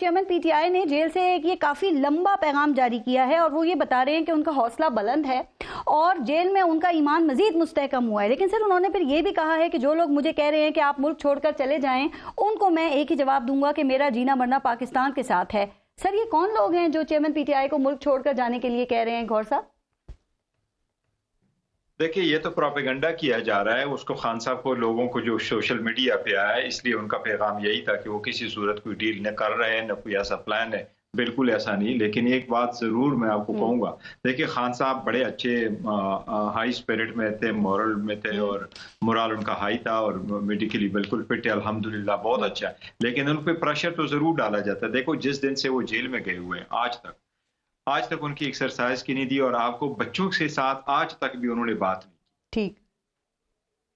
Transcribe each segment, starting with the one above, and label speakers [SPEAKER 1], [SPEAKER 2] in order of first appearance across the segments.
[SPEAKER 1] Chairman PTI ने jail से एक ये काफी लंबा पैगाम जारी किया है और वो ये बता रहे हैं कि उनका हौसला बुलंद है और जेल में उनका ईमान मजीद मुस्तहकम हुआ है। लेकिन सर उन्होंने फिर ये भी कहा है कि जो लोग मुझे कह रहे हैं कि आप मुल्क छोड़कर चले जाएं, उनको मैं एक ही जवाब दूंगा कि मेरा जीना मरना पाकिस्तान के साथ है। सर ये कौन लोग हैं जो चेयरमैन पीटीआई को मुल्क छोड़कर जाने के लिए कह रहे हैं गौर साहब?
[SPEAKER 2] देखिए, ये तो प्रोपेगेंडा किया जा रहा है। उसको खान साहब को, लोगों को जो सोशल मीडिया पे आया है, इसलिए उनका पैगाम यही था कि वो किसी सूरत कोई डील न कर रहे हैं, न कोई ऐसा प्लान है। बिल्कुल ऐसा नहीं। लेकिन एक बात जरूर मैं आपको कहूंगा, देखिए खान साहब बड़े अच्छे हाई स्पिरिट में थे, मोरल में थे और मोरल उनका हाई था और मेडिकली बिल्कुल फिट है, अल्हम्दुलिल्लाह बहुत अच्छा है। लेकिन उन पर प्रेशर तो जरूर डाला जाता है। देखो, जिस दिन से वो जेल में गए हुए हैं आज तक उनकी एक्सरसाइज की नहीं दी और आपको बच्चों के साथ आज तक भी उन्होंने बात नहीं।
[SPEAKER 1] ठीक,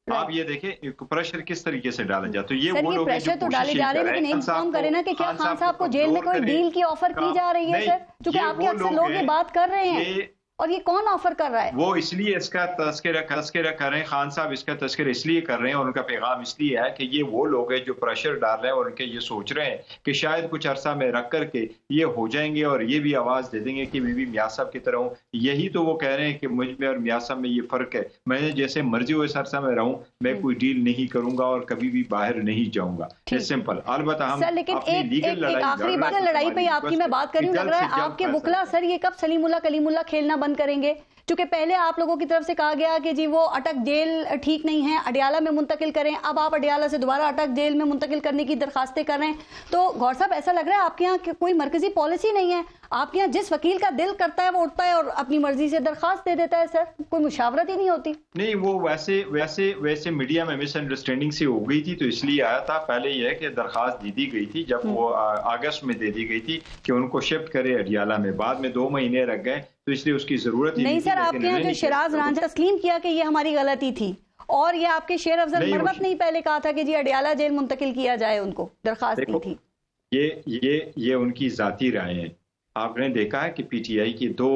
[SPEAKER 2] आप ये देखें प्रेशर किस तरीके से डाला जाता है। ये
[SPEAKER 1] सर,
[SPEAKER 2] वो
[SPEAKER 1] ये
[SPEAKER 2] लोग
[SPEAKER 1] प्रेशर तो डाले जा रहे हैं, लेकिन इन्फॉर्म करें ना कि क्या खान साहब को जेल में कोई डील की ऑफर की जा रही है? सर, क्योंकि आपके अक्सर लोग ये बात कर रहे हैं और ये कौन ऑफर कर रहा है?
[SPEAKER 2] वो इसलिए इसका तस्करा कर रहे हैं, खान साहब इसका तस्करा इसलिए कर रहे हैं और उनका पैगाम इसलिए है कि ये वो लोग हैं जो प्रेशर डाल रहे हैं और उनके ये सोच रहे हैं कि शायद कुछ अरसा में रख करके ये हो जाएंगे और ये भी आवाज दे देंगे कि मैं भी मियां साहब की तरह हूँ। यही तो वो कह रहे हैं कि मुझ में और मियां साहब में ये फर्क है। मैं जैसे मर्जी हो इस अरसा में रहूं, मैं कोई डील नहीं करूंगा और कभी भी बाहर नहीं जाऊंगा। सिंपल। अलबत्ता हम
[SPEAKER 1] लेकिन एक आखिरी बात लड़ाई पे आपकी मैं बात करूं, लग रहा है आपके वकला सर ये कब सलीमुल्लाह कलीमुल्लाह खेलना बंद करेंगे? क्योंकि पहले आप लोगों की तरफ से कहा गया कि जी वो अटक जेल ठीक नहीं है, अडियाला में मुंतकिल करें। अब आप अडियाला से दोबारा अटक जेल में मुंतकिल करने की दरखास्तें कर रहे हैं। तो गौर साहब, ऐसा लग रहा है आपके यहाँ कोई मरकजी पॉलिसी नहीं है। आपके यहाँ जिस वकील का दिल करता है वो उठता है और अपनी मर्जी से दरखास्त दे देता है। सर, कोई मुशावरत ही नहीं होती?
[SPEAKER 2] नहीं, वो वैसे मीडिया में मिसअंडरस्टैंडिंग से हो गई थी तो इसलिए आया था। पहले यह है कि दरखास्त दी गई थी, जब वो अगस्त में दे दी गई थी कि उनको शिफ्ट करे अडियाला में। बाद में 2 महीने रख गए तो इसलिए उसकी जरूरत ही
[SPEAKER 1] नहीं। सर, आपके यहाँ जो शिराज रांझा तस्लीम किया कि ये हमारी गलती थी और ये आपके शेर अफजल मरवत ने ही पहले कहा था कि जी अडियाला जेल मुंतकिल किया जाए, उनको दरखास्त दी थी।
[SPEAKER 2] ये उनकी जाती राय है। आपने देखा है कि पीटीआई की दो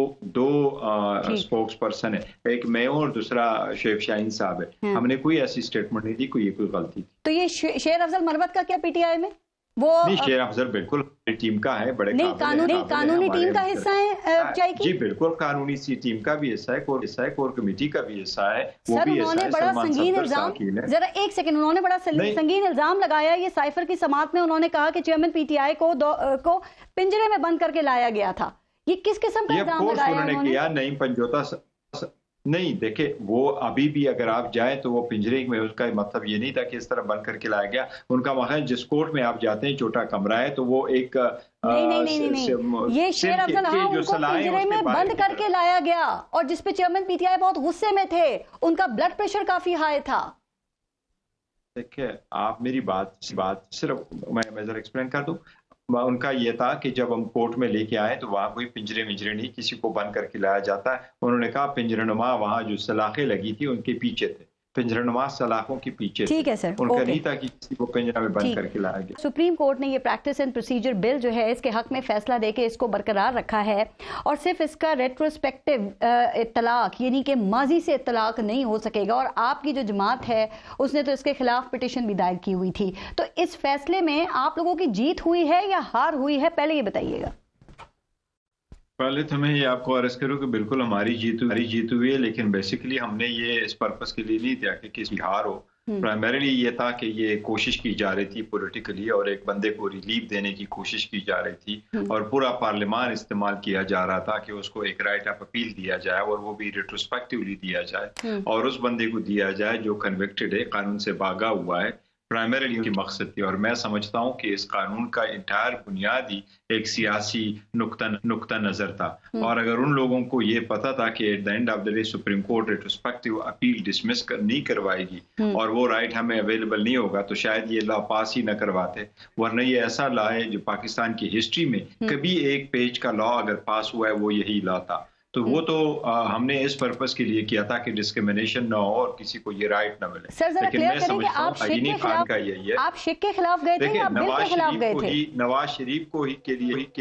[SPEAKER 2] स्पोक्स पर्सन है, एक मैं और दूसरा शेख शाहीन साहब है। हमने कोई ऐसी स्टेटमेंट नहीं दी कोई गलती थी।
[SPEAKER 1] तो ये शेर अफजल मरवत का क्या पीटीआई में? वो
[SPEAKER 2] नहीं, शेर अफजल बिल्कुल टीम का है, बड़े
[SPEAKER 1] कानूनी टीम का हिस्सा है।
[SPEAKER 2] जी बिल्कुल, कानूनी सी टीम का भी हिस्सा है, कोर कमेटी का भी हिस्सा है। वो
[SPEAKER 1] सर,
[SPEAKER 2] भी
[SPEAKER 1] उन्होंने बड़ा संगीन इल्जाम, जरा एक सेकंड, उन्होंने बड़ा संगीन इल्जाम लगाया ये साइफर की समात में। उन्होंने कहा कि चेयरमैन पीटीआई को पिंजरे में बंद करके लाया गया था। ये किस किस्म का इल्जाम लगाया उन्होंने?
[SPEAKER 2] किया नहीं पंजोता नहीं। देखे, वो अभी भी अगर आप जाएं तो वो पिंजरे में, उसका मतलब ये नहीं था कि इस तरह बंद करके लाया गया। उनका वहां जिस कोर्ट में आप जाते हैं छोटा कमरा है, तो वो एक
[SPEAKER 1] नहीं। ये शेर अफजल उनको पिंजरे में बंद करके लाया गया और जिसपे चेयरमैन पीटीआई बहुत गुस्से में थे, उनका ब्लड प्रेशर काफी हाई था।
[SPEAKER 2] देखिए, आप मेरी बात सिर्फ मैं जरा एक्सप्लेन कर दूं। उनका ये था कि जब हम कोर्ट में लेके आए तो वहां कोई पिंजरे नहीं, किसी को बंद करके लाया जाता है। उन्होंने कहा पिंजरनुमा वहां जो सलाखें लगी थी उनके पीछे थे, पिंजरनुमा सलाखों के पीछे।
[SPEAKER 1] ठीक है सर,
[SPEAKER 2] उनका नहीं था कि किसी को पिंजरा में बंद करके लाया गया।
[SPEAKER 1] सुप्रीम कोर्ट ने ये प्रैक्टिस एंड प्रोसीजर बिल जो है इसके हक में फैसला देके इसको बरकरार रखा है और सिर्फ इसका रेट्रोस्पेक्टिव तलाक यानी कि माजी से तलाक नहीं हो सकेगा। और आपकी जो जमात है उसने तो इसके खिलाफ पिटिशन भी दायर की हुई थी। तो इस फैसले में आप लोगों की जीत हुई है या हार हुई है, पहले ये बताइएगा।
[SPEAKER 2] पहले तो मैं ये आपको अर्ज करूँ कि बिल्कुल हमारी जीत हुई है, लेकिन बेसिकली हमने ये इस पर्पस के लिए नहीं दिया कि किसी हार हो। प्राइमरीली ये था कि ये कोशिश की जा रही थी पॉलिटिकली और एक बंदे को रिलीफ देने की कोशिश की जा रही थी और पूरा पार्लियामान इस्तेमाल किया जा रहा था कि उसको एक राइट ऑफ अपील दिया जाए और वो भी रिट्रोस्पेक्टिवली दिया जाए और उस बंदे को दिया जाए जो कन्विक्टेड है, कानून से भागा हुआ है। प्राइमरीली उनकी मकसद थी और मैं समझता हूं कि इस कानून का इंटायर बुनियादी एक सियासी नुक्ता नजर था। और अगर उन लोगों को ये पता था कि at the end of the day supreme court retrospective appeal dismiss नहीं करवाएगी और वो राइट हमें अवेलेबल नहीं होगा, तो शायद ये लॉ पास ही न करवाते। वरना ये ऐसा लॉ है जो पाकिस्तान की हिस्ट्री में कभी एक पेज का लॉ अगर पास हुआ है वो यही लॉ था। तो वो तो हमने इस पर्पस के लिए किया था कि डिस्क्रिमिनेशन ना हो और किसी को ये राइट ना मिले।
[SPEAKER 1] सर, जरा क्लियर करें कि आप शिक के खिलाफ गए थे या बिल के खिलाफ गए थे?
[SPEAKER 2] नवाज शरीफ को ही के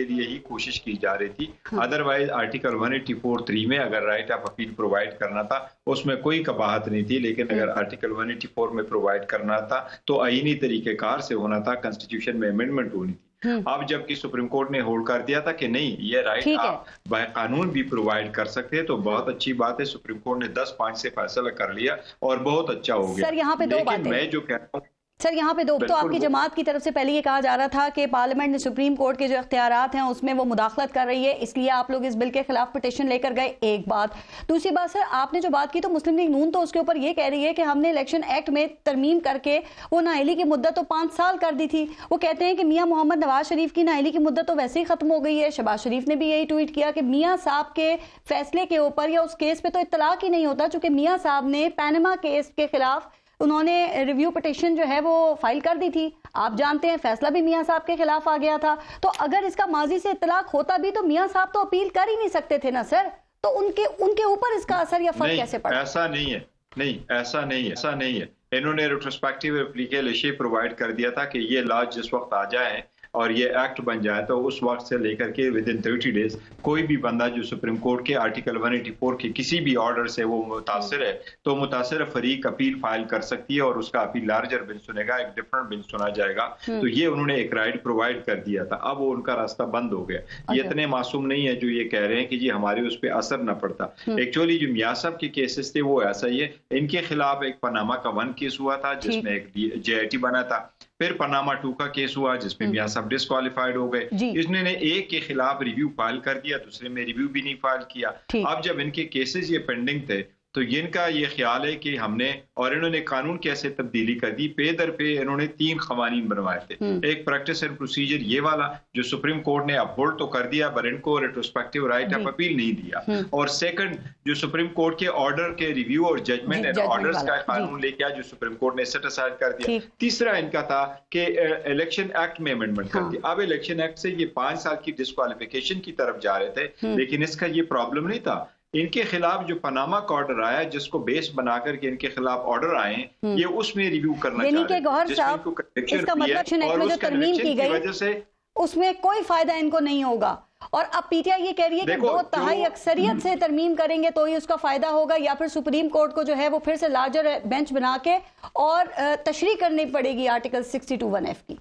[SPEAKER 2] लिए ही कोशिश की जा रही थी। अदरवाइज आर्टिकल 184(3) में अगर राइट ऑफ अपील प्रोवाइड करना था उसमें कोई कबाहत नहीं थी, लेकिन अगर आर्टिकल 184 में प्रोवाइड करना था तो आईनी तरीकेकार से होना था, कॉन्स्टिट्यूशन में अमेंडमेंट होनी थी। अब जबकि सुप्रीम कोर्ट ने होल्ड कर दिया था कि नहीं, ये राइट आप बाय कानून भी प्रोवाइड कर सकते हैं, तो बहुत अच्छी बात है। सुप्रीम कोर्ट ने 10 पॉइंट से फैसला कर लिया और बहुत अच्छा हो गया।
[SPEAKER 1] सर यहाँ पे दो बातें,
[SPEAKER 2] मैं जो कहता हूँ
[SPEAKER 1] सर यहाँ पे दो, तो आपकी जमात की तरफ से पहले ये कहा जा रहा था कि पार्लियामेंट ने सुप्रीम कोर्ट के जो इख्तियारात हैं उसमें वो मुदाखलत कर रही है, इसलिए आप लोग इस बिल के खिलाफ पिटीशन लेकर गए। एक बात। दूसरी बात सर, आपने जो बात की तो मुस्लिम लीग नून तो उसके ऊपर ये कह रही है कि हमने इलेक्शन एक्ट में तरमीम करके वो नाअहली की मुद्दत तो 5 साल कर दी थी। वो कहते हैं कि मियाँ मोहम्मद नवाज शरीफ की नाअहली की मुद्दत तो वैसे ही खत्म हो गई है। शहबाज शरीफ ने भी यही ट्वीट किया कि मियाँ साहब के फैसले के ऊपर या उस केस पे तो इत्तलाक ही नहीं होता, चूंकि मियाँ साहब ने पैनामा केस के खिलाफ उन्होंने रिव्यू पिटीशन जो है वो फाइल कर दी थी। आप जानते हैं फैसला भी मियां साहब के खिलाफ आ गया था। तो अगर इसका माजी से इत्तलाक होता भी तो मियां साहब तो अपील कर ही नहीं सकते थे ना सर, तो उनके ऊपर इसका असर या फर्क कैसे पड़ा?
[SPEAKER 2] ऐसा नहीं है, नहीं ऐसा नहीं है। इन्होंने रेट्रोस्पेक्टिव एप्लीकेशन इशे प्रोवाइड कर दिया था कि ये लॉ जिस वक्त आ जाए और ये एक्ट बन जाए तो उस वक्त से लेकर के विद इन 30 डेज कोई भी बंदा जो सुप्रीम कोर्ट के आर्टिकल 184 के किसी भी ऑर्डर से वो मुतासिर है तो मुतासिर फरीक अपील फाइल कर सकती है और उसका अपील लार्जर बिल सुनेगा, एक डिफरेंट बिल सुना जाएगा। तो ये उन्होंने एक राइट प्रोवाइड कर दिया था। अब वो उनका रास्ता बंद हो गया। ये इतने मासूम नहीं है जो ये कह रहे हैं कि जी हमारे उस पर असर न पड़ता। एक्चुअली जो मियां साहब के केसेस थे वो ऐसा ही है। इनके खिलाफ एक पनामा का 1 केस हुआ था जिसमें एक JIT बना था, फिर पनामा 2 का केस हुआ जिसमें मियां साहब डिस्क्वालीफाइड हो गए। इसने एक के खिलाफ रिव्यू फाइल कर दिया, दूसरे में रिव्यू भी नहीं फाइल किया। अब जब इनके केसेस ये पेंडिंग थे तो इनका ये ख्याल है कि हमने, और इन्होंने कानून कैसे तब्दीली कर दी, पे दर पे इन्होंने 3 कवानीन बनवाए थे। एक प्रैक्टिस एंड प्रोसीजर ये वाला जो सुप्रीम कोर्ट ने अपहोल्ड तो कर दिया पर इनको रेट्रोस्पेक्टिव राइट ऑफ अपील नहीं दिया, और सेकंड जो सुप्रीम कोर्ट के ऑर्डर के रिव्यू और जजमेंट एंड ऑर्डर्स का कानून लेके आया जो सुप्रीम कोर्ट ने सेट असाइड कर दिया। तीसरा इनका था कि इलेक्शन एक्ट में अमेंडमेंट कर दिया। अब इलेक्शन एक्ट से ये 5 साल की डिस्क्वालिफिकेशन की तरफ जा रहे थे, लेकिन इसका ये प्रॉब्लम नहीं था। इनके खिलाफ जो पनामा का ऑर्डर आया जिसको बेस बनाकर के इनके खिलाफ ऑर्डर आए, ये उसमें रिव्यू करना चाह रहे हैं।
[SPEAKER 1] गौहर साहब, इसका मतलब और उस तरमीम की गई वजह से उसमें कोई फायदा इनको नहीं होगा। और अब PTI ये कह रही है कि 2/3 अक्सरियत से तरमीम करेंगे तो ही उसका फायदा होगा, या फिर सुप्रीम कोर्ट को जो है वो फिर से लार्जर बेंच बना के और तशरीह करनी पड़ेगी आर्टिकल 62(1)(f) की।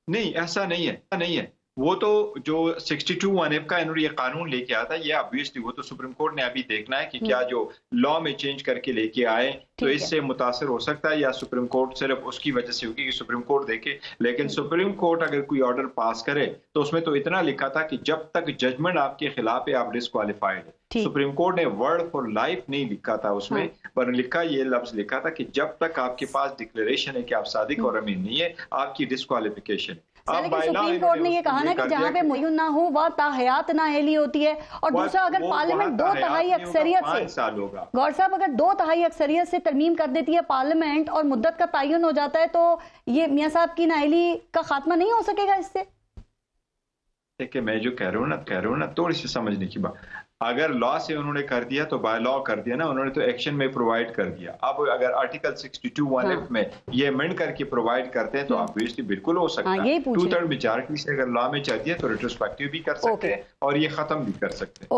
[SPEAKER 2] नहीं, ऐसा नहीं है। वो तो जो 62(1)(f) का इन्होंने ये कानून लेके आया था, ये ऑब्वियसली वो तो सुप्रीम कोर्ट ने अभी देखना है कि क्या जो लॉ में चेंज करके लेके आए तो इससे मुतासर हो सकता है या सुप्रीम कोर्ट सिर्फ उसकी वजह से होगी कि सुप्रीम कोर्ट देखे। लेकिन सुप्रीम कोर्ट अगर कोई ऑर्डर पास करे तो उसमें तो इतना लिखा था कि जब तक जजमेंट आपके खिलाफ है आप डिस्क्वालीफाइड है। सुप्रीम कोर्ट ने वर्ड फॉर लाइफ नहीं लिखा था उसमें, पर ये लफ्ज लिखा था कि जब तक आपके पास डिक्लेरेशन है कि आप सादिक और अमीन नहीं है, आपकी डिस्क्वालिफिकेशन।
[SPEAKER 1] सुप्रीम कोर्ट ने ये कहा ना कि जहाँ पे मुय्यन ना हो वह ताहयात नाअहली होती है। और दूसरा, अगर पार्लियामेंट 2/3 अक्सरियत से, गौर साहब अगर 2/3 अक्सरियत से तरमीम कर देती है पार्लियामेंट और मुद्दत का तयन हो जाता है तो ये मियां साहब की नाअहली का खात्मा नहीं हो सकेगा इससे?
[SPEAKER 2] देखिए मैं जो कह रहा हूँ ना थोड़ी सी समझने की बात, अगर लॉ से उन्होंने कर दिया तो बाय लॉ कर दिया ना, उन्होंने तो एक्शन में प्रोवाइड कर दिया। अब अगर आर्टिकल 62(1)(f) में ये अमेंड करके प्रोवाइड करते हैं तो ऑब्वियसली बिल्कुल हो सकता है। 2/3 मेजॉरिटी से अगर लॉ में चल दिया तो रेट्रोस्पेक्टिव भी कर सकते हैं और ये खत्म भी कर सकते हैं।